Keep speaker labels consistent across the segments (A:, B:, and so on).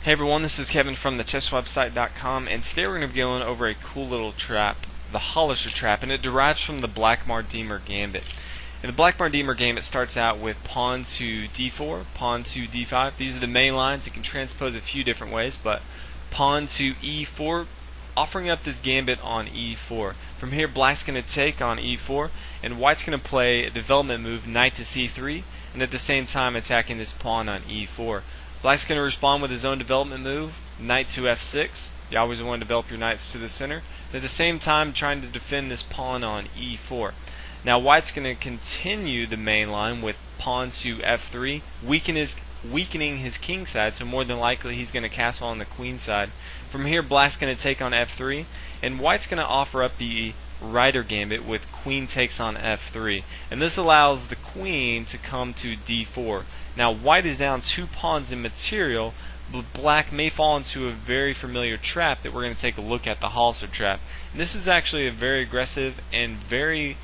A: Hey everyone, this is Kevin from the chesswebsite.com, and today we're going to be going over a cool little trap, the Hollister trap, and it derives from the Blackmar-Deemer gambit. In the Blackmar-Deemer game, it starts out with pawn to d4, pawn to d5. These are the main lines. It can transpose a few different ways, but pawn to e4, offering up this gambit on e4. From here, black's going to take on e4, and white's going to play a development move, knight to c3, and at the same time attacking this pawn on e4. Black's going to respond with his own development move, knight to f6. You always want to develop your knights to the center. And at the same time, trying to defend this pawn on e4. Now, white's going to continue the main line with pawn to f3, weakening his king side, so more than likely he's going to castle on the queen side. From here, black's going to take on f3, and white's going to offer up the Rider gambit with queen takes on f3, and this allows the queen to come to d4. Now white is down 2 pawns in material, but black may fall into a very familiar trap that we're going to take a look at, the Hollister trap. And this is actually a very aggressive and very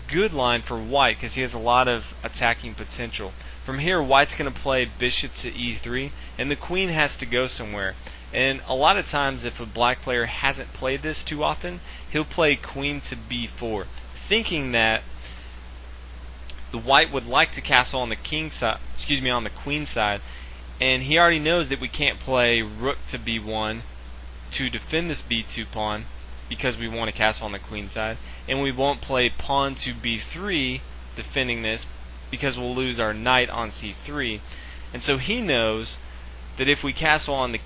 A: good line for white because he has a lot of attacking potential. From here, white's going to play bishop to e3, and the queen has to go somewhere. And a lot of times, if a black player hasn't played this too often, he'll play queen to b4, thinking that the white would like to castle on the on the queen side, and he already knows that we can't play rook to b1 to defend this b2 pawn because we want to castle on the queen side, and we won't play pawn to b3 defending this because we'll lose our knight on c3. And so he knows that if we castle on the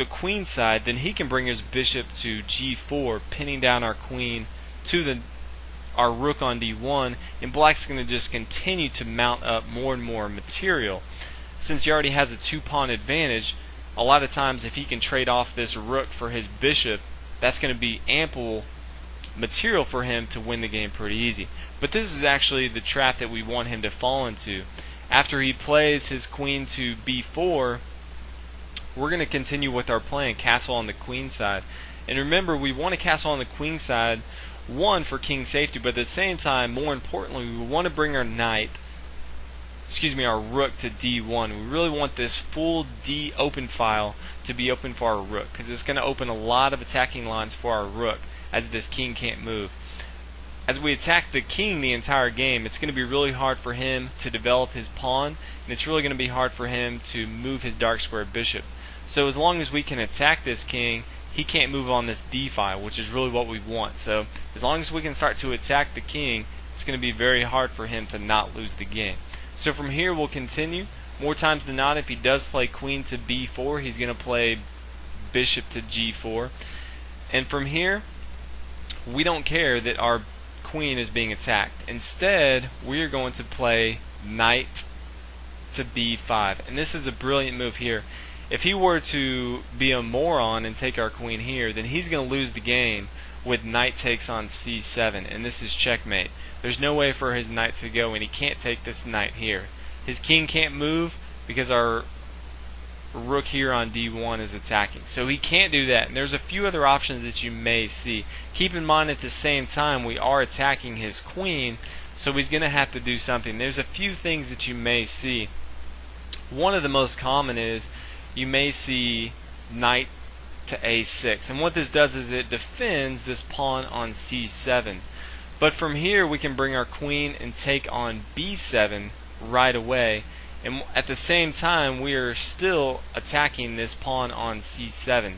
A: queen side, then he can bring his bishop to g4, pinning down our queen to our rook on d1, and black's going to just continue to mount up more and more material. Since he already has a 2-pawn advantage, a lot of times if he can trade off this rook for his bishop, that's going to be ample material for him to win the game pretty easy. But this is actually the trap that we want him to fall into. After he plays his queen to b4, we're going to continue with our plan, castle on the queen side. And remember, we want to castle on the queen side, one, for king safety, but at the same time, more importantly, we want to bring our our rook to d1. We really want this full d open file to be open for our rook, because it's going to open a lot of attacking lines for our rook, as this king can't move. As we attack the king the entire game, it's going to be really hard for him to develop his pawn, and it's really going to be hard for him to move his dark square bishop. So as long as we can attack this king, he can't move on this d file, which is really what we want. So as long as we can start to attack the king, it's going to be very hard for him to not lose the game. So from here, we'll continue. More times than not, if he does play queen to b4, he's going to play bishop to g4. And from here, we don't care that our queen is being attacked. Instead, we are going to play knight to b5. And this is a brilliant move here. If he were to be a moron and take our queen here, then he's going to lose the game with knight takes on c7, and this is checkmate. There's no way for his knight to go, and he can't take this knight here. His king can't move because our rook here on d1 is attacking. So he can't do that, and there's a few other options that you may see. Keep in mind, at the same time, we are attacking his queen, so he's going to have to do something. There's a few things that you may see. One of the most common is you may see knight to a6, and what this does is it defends this pawn on c7. But from here, we can bring our queen and take on b7 right away, and at the same time, we are still attacking this pawn on c7.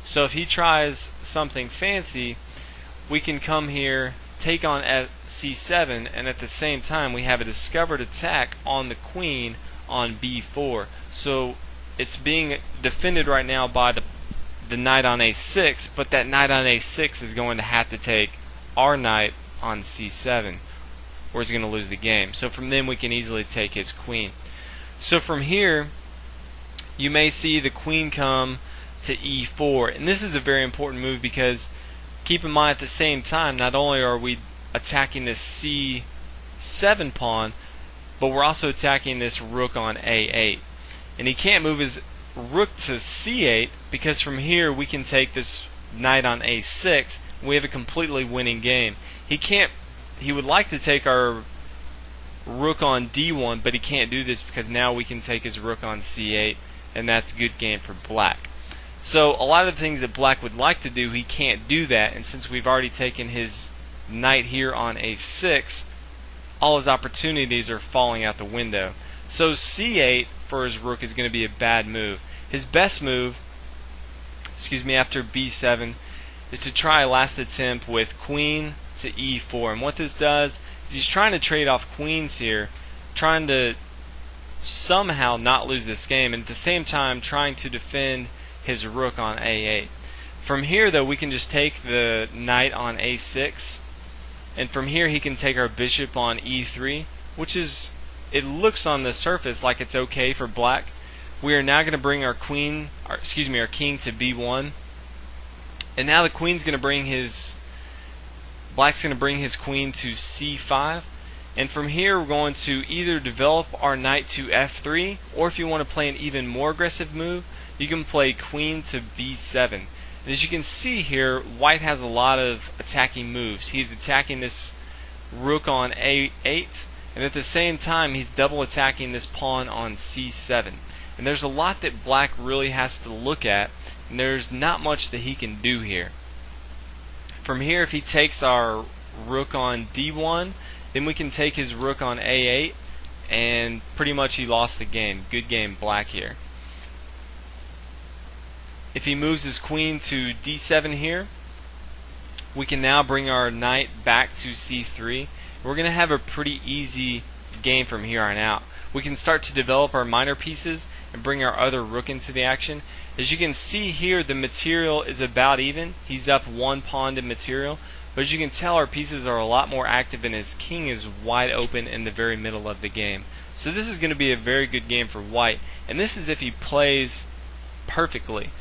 A: So if he tries something fancy, we can come here, take on c7, and at the same time, we have a discovered attack on the queen on b4. So it's being defended right now by the knight on a6, but that knight on a6 is going to have to take our knight on c7, or he's going to lose the game. So from then, we can easily take his queen. So from here, you may see the queen come to e4, and this is a very important move because keep in mind, at the same time, not only are we attacking this c7 pawn, but we're also attacking this rook on a8. And he can't move his rook to c8 because from here we can take this knight on a6. We have a completely winning game. He would like to take our rook on d1, but he can't do this because now we can take his rook on c8, and that's a good game for black. So a lot of the things that black would like to do, he can't do that, and since we've already taken his knight here on a6, all his opportunities are falling out the window. So c8 for his rook is going to be a bad move. His best move, after b7, is to try a last attempt with queen to e4. And what this does is he's trying to trade off queens here, trying to somehow not lose this game, and at the same time trying to defend his rook on a8. From here, though, we can just take the knight on a6, and from here he can take our bishop on e3, which is, it looks on the surface like it's okay for black. We are now going to bring our king to b1, and now the queen's going to bring black's going to bring his queen to c5, and from here we're going to either develop our knight to f3, or if you want to play an even more aggressive move, you can play queen to b7. And as you can see here, white has a lot of attacking moves. He's attacking this rook on a8, and at the same time he's double attacking this pawn on c7. And there's a lot that black really has to look at, and there's not much that he can do here. From here, if he takes our rook on d1, then we can take his rook on a8, and pretty much he lost the game. Good game, black here. If he moves his queen to d7 here, we can now bring our knight back to c3. We're going to have a pretty easy game from here on out. We can start to develop our minor pieces and bring our other rook into the action. As you can see here, the material is about even. He's up one pawn to material, but as you can tell, our pieces are a lot more active and his king is wide open in the very middle of the game. So this is going to be a very good game for white, and this is if he plays perfectly.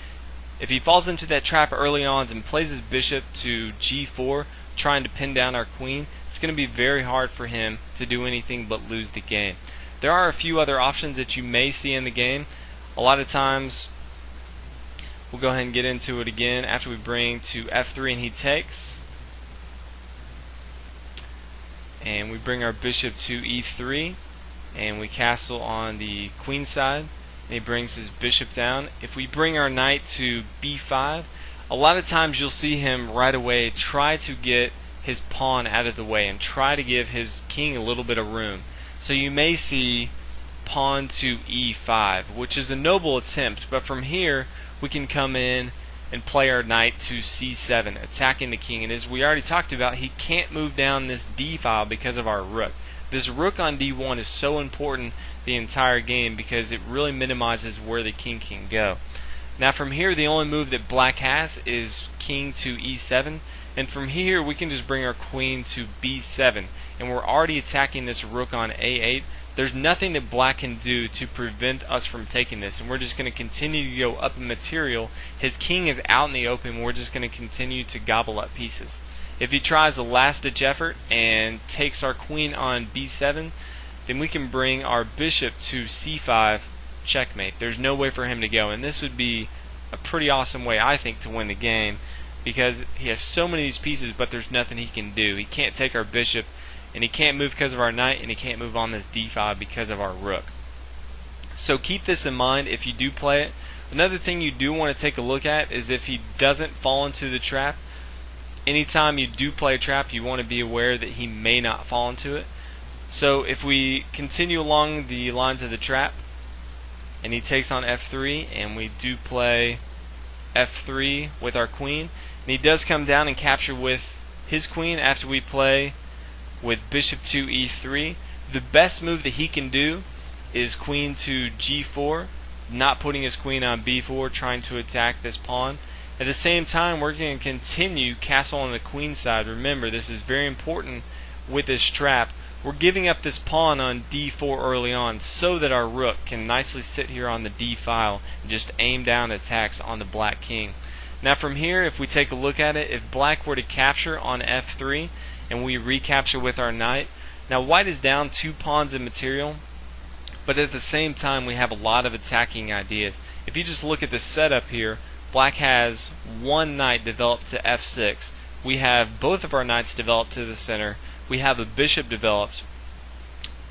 A: If he falls into that trap early on and plays his bishop to g4, trying to pin down our queen, it's going to be very hard for him to do anything but lose the game. There are a few other options that you may see in the game. A lot of times, we'll go ahead and get into it again after we bring to f3 and he takes. And we bring our bishop to e3, and we castle on the queen side. And he brings his bishop down. If we bring our knight to b5, a lot of times you'll see him right away try to get his pawn out of the way and try to give his king a little bit of room. So you may see pawn to e5, which is a noble attempt, but from here we can come in and play our knight to c7, attacking the king. And as we already talked about, he can't move down this d file because of our rook. This rook on d1 is so important the entire game because it really minimizes where the king can go. Now from here, the only move that black has is king to e7, and from here we can just bring our queen to b7, and we're already attacking this rook on a8. There's nothing that black can do to prevent us from taking this, and we're just going to continue to go up in material. His king is out in the open, we're just going to continue to gobble up pieces. If he tries a last-ditch effort and takes our queen on b7, then we can bring our bishop to c5, checkmate. There's no way for him to go, and this would be a pretty awesome way, I think, to win the game, because he has so many of these pieces, but there's nothing he can do. He can't take our bishop, and he can't move because of our knight, and he can't move on this d5 because of our rook. So keep this in mind if you do play it. Another thing you do want to take a look at is if he doesn't fall into the trap. Anytime you do play a trap, you want to be aware that he may not fall into it. So if we continue along the lines of the trap, and he takes on f3, and we do play f3 with our queen, and he does come down and capture with his queen after we play with bishop to e3, the best move that he can do is queen to g4, not putting his queen on b4, trying to attack this pawn. At the same time, we're going to continue castle on the queen side. Remember, this is very important with this trap. We're giving up this pawn on d4 early on so that our rook can nicely sit here on the d file and just aim down attacks on the black king. Now from here, if we take a look at it, if black were to capture on f3 and we recapture with our knight, now white is down 2 pawns of material, but at the same time we have a lot of attacking ideas. If you just look at the setup here, black has one knight developed to f6. We have both of our knights developed to the center. We have a bishop developed.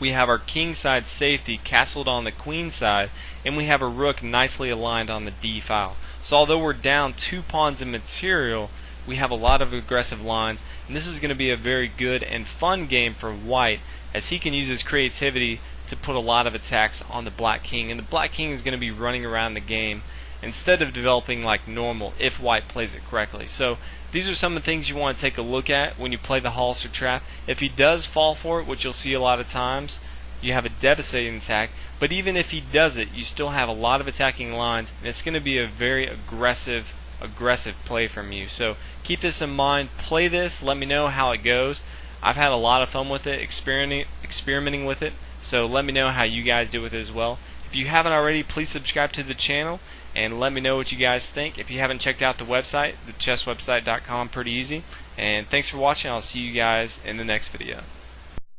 A: we have our king side safety castled on the queen side, and we have a rook nicely aligned on the d file. So although we're down 2 pawns in material, we have a lot of aggressive lines, and this is going to be a very good and fun game for white, as he can use his creativity to put a lot of attacks on the black king, and the black king is going to be running around the game instead of developing like normal if white plays it correctly. So these are some of the things you want to take a look at when you play the Hollister trap. If he does fall for it, which you'll see a lot of times, you have a devastating attack, but even if he does it, you still have a lot of attacking lines, and it's going to be a very aggressive play from you. So keep this in mind, play this, let me know how it goes. I've had a lot of fun with it, experimenting with it, so let me know how you guys do with it as well. If you haven't already, please subscribe to the channel and let me know what you guys think. If you haven't checked out the website, thechesswebsite.com, pretty easy. And thanks for watching. I'll see you guys in the next video.